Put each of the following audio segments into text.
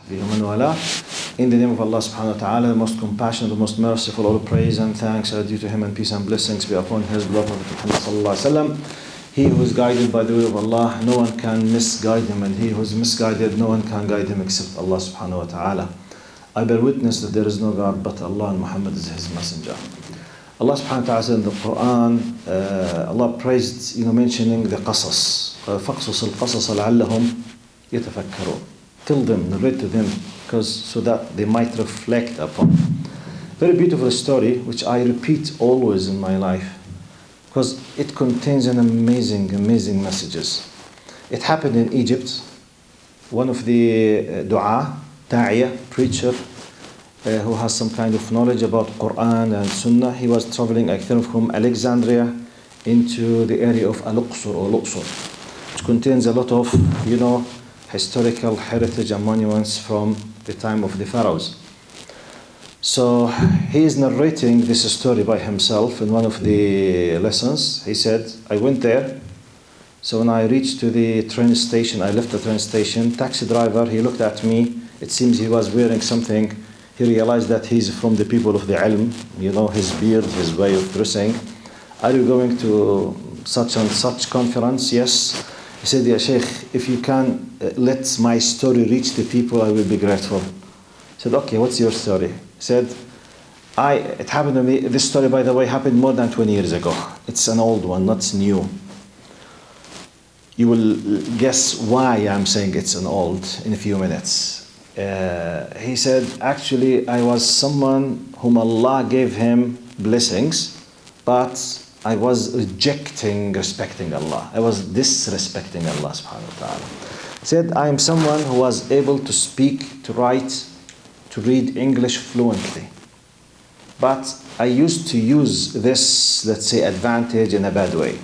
In the name of Allah subhanahu wa ta'ala, the most compassionate, the most merciful, all praise and thanks are due to him, and peace and blessings be upon his beloved Prophet Muhammad sallallahu alaihi wasallam. He who is guided by the will of Allah, no one can misguide him, and he who is misguided, no one can guide him except Allah subhanahu wa ta'ala. I bear witness that there is no God but Allah, and Muhammad is his messenger. Allah subhanahu wa ta'ala said in the Quran, Allah praised, mentioning the qasas. فَقْصُصِ الْقَصَصَ لَعَلَّهُمْ يَتَفَكَّرُونَ. Tell them, narrate to them, so that they might reflect upon. Very beautiful story, which I repeat always in my life, because it contains an amazing messages. It happened in Egypt. One of the da'iya, preacher, who has some kind of knowledge about Quran and Sunnah, he was traveling, I think, from Alexandria into the area of Al-Aqsa or Luxor, which contains a lot of, historical heritage and monuments from the time of the pharaohs. So he is narrating this story by himself in one of the lessons. He said, I went there. So when I reached to the train station, I left the train station. Taxi driver, he looked at me. It seems he was wearing something. He realized that he's from the people of the ilm. His beard, his way of dressing. Are you going to such and such conference? Yes. He said, Ya Sheikh, if you can let my story reach the people, I will be grateful. I said, okay, what's your story? He said, it happened to me. This story, by the way, happened more than 20 years ago. It's an old one, not new. You will guess why I'm saying it's an old in a few minutes. He said, actually, I was someone whom Allah gave him blessings, but I was respecting Allah. I was disrespecting Allah subhanahu wa ta'ala. He said, I am someone who was able to speak, to write, to read English fluently. But I used to use this, let's say, advantage in a bad way.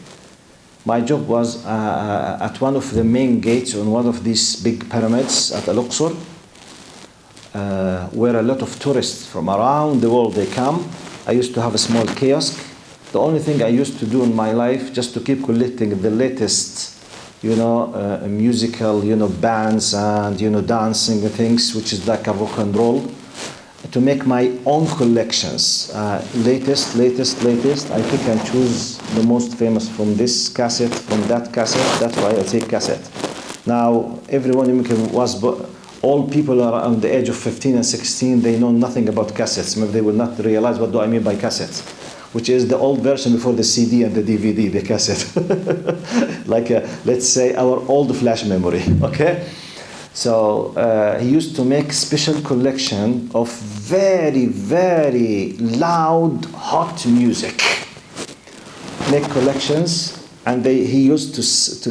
My job was at one of the main gates on one of these big pyramids at Al-Aqsa, where a lot of tourists from around the world, they come. I used to have a small kiosk. The only thing I used to do in my life, just to keep collecting the latest, musical, bands and, dancing things, which is like a rock and roll, to make my own collections. Latest. I pick and choose the most famous from this cassette, from that cassette. That's why I take cassette. Now, everyone all people around the age of 15 and 16, they know nothing about cassettes. Maybe they will not realize what do I mean by cassettes, which is the old version before the CD and the DVD, the cassette. Like, let's say, our old flash memory, okay? So he used to make special collection of very, very loud, hot music. Make collections, and he used to sell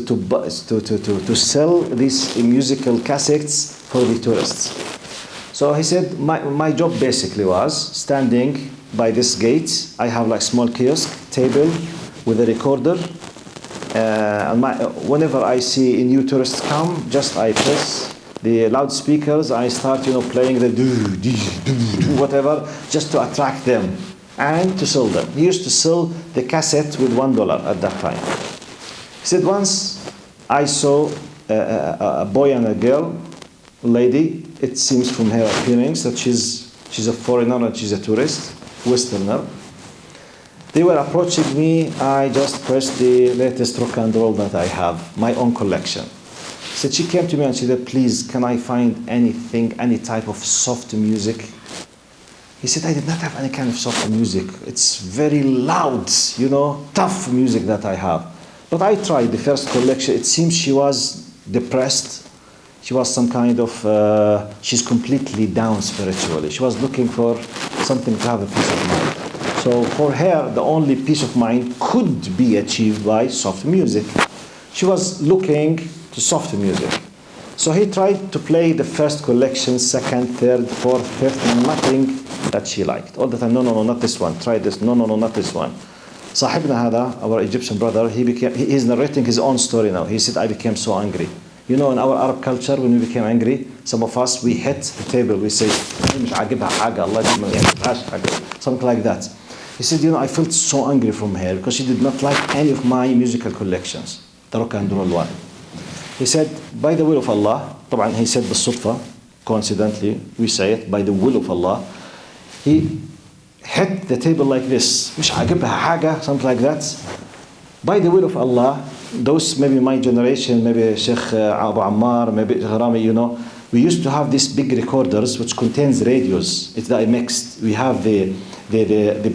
these musical cassettes for the tourists. So he said, my job basically was standing by this gate. I have like small kiosk table with a recorder. And whenever I see a new tourist come, just I press the loudspeakers. I start, playing the whatever, just to attract them and to sell them. He used to sell the cassette with $1 at that time. He said once I saw a boy and a girl, lady. It seems from her appearance that she's a foreigner and she's a tourist, Westerner. They were approaching me. I just pressed the latest rock and roll that I have, my own collection. So she came to me and she said, please, can I find anything, any type of soft music? He said, I did not have any kind of soft music. It's very loud, tough music that I have. But I tried the first collection. It seems she was depressed. She was some kind of, she's completely down spiritually. She was looking for something to have a peace of mind. So for her, the only peace of mind could be achieved by soft music. She was looking to soft music. So he tried to play the first collection, second, third, fourth, fifth, nothing that she liked. All the time, no, not this one. Try this. No, not this one. Sahibna Hada, our Egyptian brother, he's narrating his own story now. He said, I became so angry. In our Arab culture, when we became angry, some of us, we hit the table. We say, something like that. He said, I felt so angry from her because she did not like any of my musical collections, the rock and roll one. He said, by the will of Allah, طبعا he said بالصدفة, coincidentally, we say it, by the will of Allah, he hit the table like this. مش عاجبها حاجة, something like that. By the will of Allah, those maybe my generation, maybe Sheikh Abu Ammar, maybe Rami, you know, we used to have these big recorders which contains radios. It's that mixed. We have the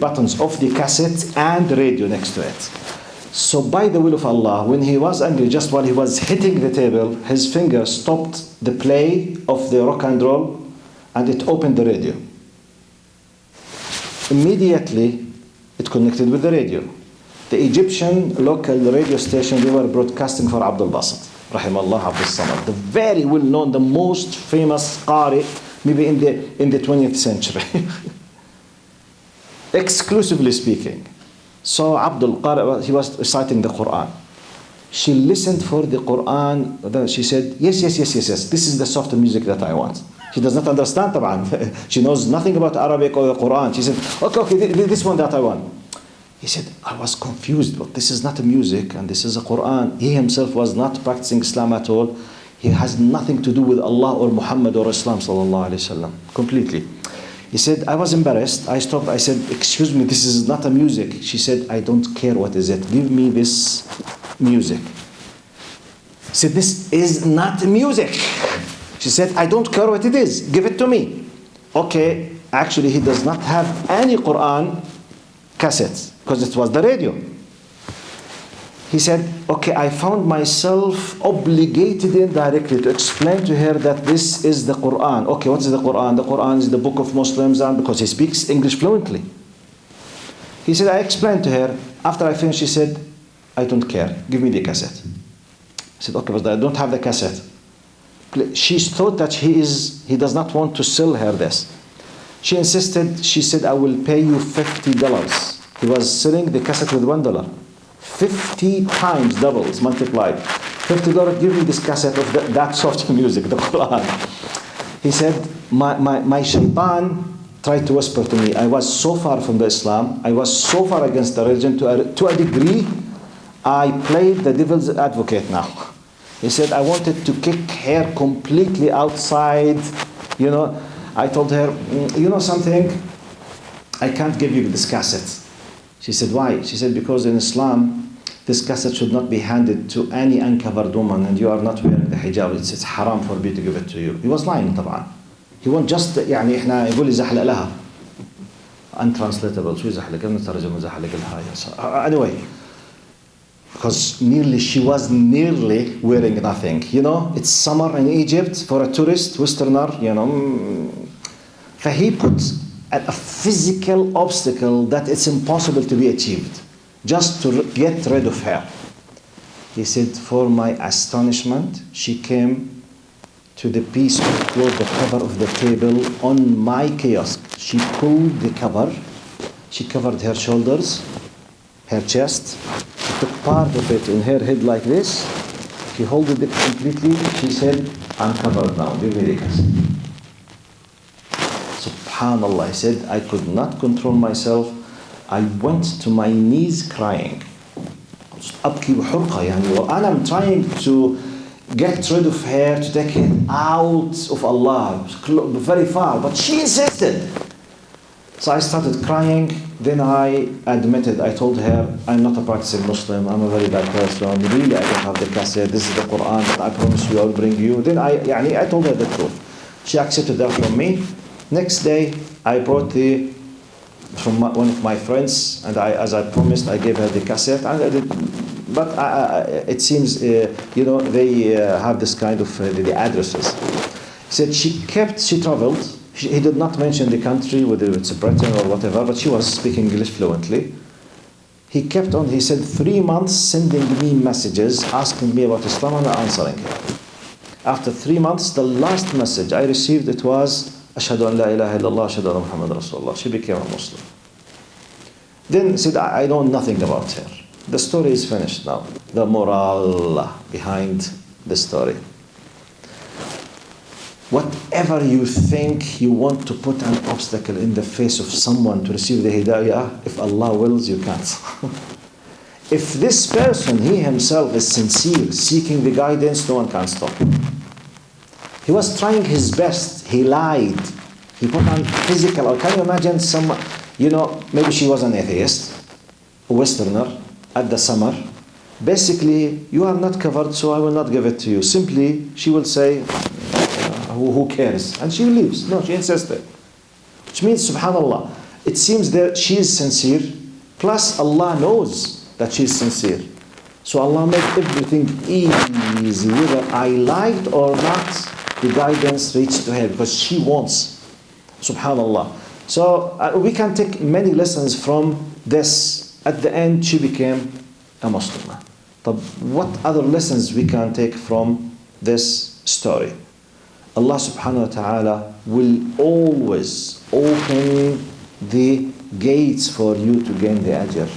buttons of the cassette and the radio next to it. So by the will of Allah, when he was angry, just while he was hitting the table, his finger stopped the play of the rock and roll and it opened the radio. Immediately, it connected with the radio. The Egyptian local radio station, they were broadcasting for Abdul Basit, Rahimallah Abdul Samad, the very well-known, the most famous Qari, maybe in the 20th century. Exclusively speaking. So Abdul Qari, he was reciting the Quran. She listened for the Quran. Then she said, yes. This is the soft music that I want. She does not understand, طبعا. She knows nothing about Arabic or the Quran. She said, okay, this one that I want. He said, I was confused, but this is not a music and this is a Quran. He himself was not practicing Islam at all. He has nothing to do with Allah or Muhammad or Islam sallallahu alayhi wasallam. Completely. He said, I was embarrassed. I stopped. I said, excuse me, this is not a music. She said, I don't care what is it. Give me this music. He said, this is not music. She said, I don't care what it is. Give it to me. Okay, actually he does not have any Quran cassettes because it was the radio. He said, okay, I found myself obligated indirectly to explain to her that this is the Quran. Okay, what is the Quran? The Quran is the book of Muslims, and because he speaks English fluently. He said, I explained to her. After I finished, she said, I don't care. Give me the cassette. I said, okay, but I don't have the cassette. She thought that he does not want to sell her this. She insisted, she said, I will pay you $50. He was selling the cassette with $1. 50 times doubles multiplied. $50, give me this cassette of that soft music, the Quran. He said, my shaitan tried to whisper to me. I was so far from the Islam. I was so far against the religion to a degree. I played the devil's advocate now. He said, I wanted to kick her completely outside. You know, I told her, you know something? I can't give you this cassette. She said, why? She said, because in Islam, this cassette should not be handed to any uncovered woman and you are not wearing the hijab. It's haram for me to give it to you. He was lying طبعا. He won't just, يعني إحنا يقول يزحلق لها. Untranslatable. شو يزحلق؟ كيف نترجم يزحلق لها؟ Anyway, because she was nearly wearing nothing. You know, it's summer in Egypt for a tourist, Westerner, you know. He put a physical obstacle that it's impossible to be achieved, just to get rid of her. He said, for my astonishment, she came to the piece of cloth, the cover of the table on my kiosk. She pulled the cover, she covered her shoulders, her chest, she took part of it in her head like this, she held it completely, she said, I'm covered now, give me the cassette. SubhanAllah, he said, I could not control myself. I went to my knees crying. أبكي بحرقة يعني وأنا trying to get rid of her, to take it out of Allah, very far, but she insisted. So I started crying. Then I admitted, I told her, I'm not a practicing Muslim, I'm a very bad person, really I don't have the cassette, this is the Quran, but I promise you I will bring you. Then I told her the truth. She accepted that from me. Next day, I brought from one of my friends, and as I promised, I gave her the cassette. But it seems, they have this kind of the addresses. He said she traveled. He did not mention the country, whether it's Britain or whatever, but she was speaking English fluently. He kept on, he said, 3 months sending me messages, asking me about Islam and answering her. After 3 months, the last message I received, it was, Ashhadu an la ilaha illallah, ashhadu anna Muhammad Rasulullah. She became a Muslim. Then said, I know nothing about her. The story is finished now. The moral behind the story. Whatever you think you want to put an obstacle in the face of someone to receive the hidayah, if Allah wills, you can't. If this person, he himself is sincere, seeking the guidance, no one can stop him. He was trying his best. He lied. He put on physical, or can you imagine someone, maybe she was an atheist, a Westerner, at the summer. Basically, you are not covered, so I will not give it to you. Simply, she will say, who cares? And she leaves. No, she insisted. Which means, subhanAllah, it seems that she is sincere, plus Allah knows that she is sincere. So Allah made everything easy. Whether I lied or not, the guidance reached to her because she wants. Subhanallah. So we can take many lessons from this. At the end, she became a Muslim. But what other lessons we can take from this story? Allah subhanahu wa ta'ala will always open the gates for you to gain the ajr.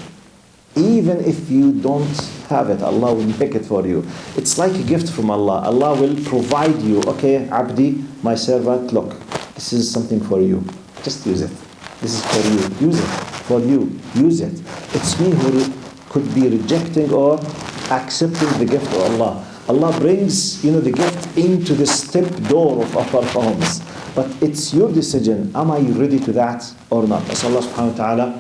Even if you don't have it, Allah will make it for you. It's like a gift from Allah. Allah will provide you, okay, Abdi, my servant, look, this is something for you. Just use it. This is for you. Use it. For you. Use it. It's me who could be rejecting or accepting the gift of Allah. Allah brings, the gift into the step door of our homes. But it's your decision. Am I ready to that or not? أسأل الله سبحانه وتعالى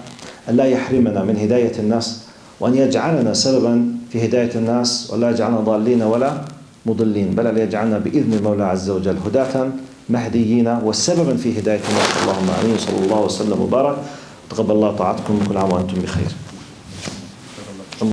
أن لا يحرمنا من هداية الناس وأن يجعلنا سببا في هداية الناس ولا يجعلنا ضالين ولا مضلين بل أن يجعلنا بإذن المولى عز وجل هداة مهديين وسببا في هداية الناس. اللهم آمين. صلى الله وسلم وبارك. تقبل الله طاعتكم. كل عام وأنتم بخير.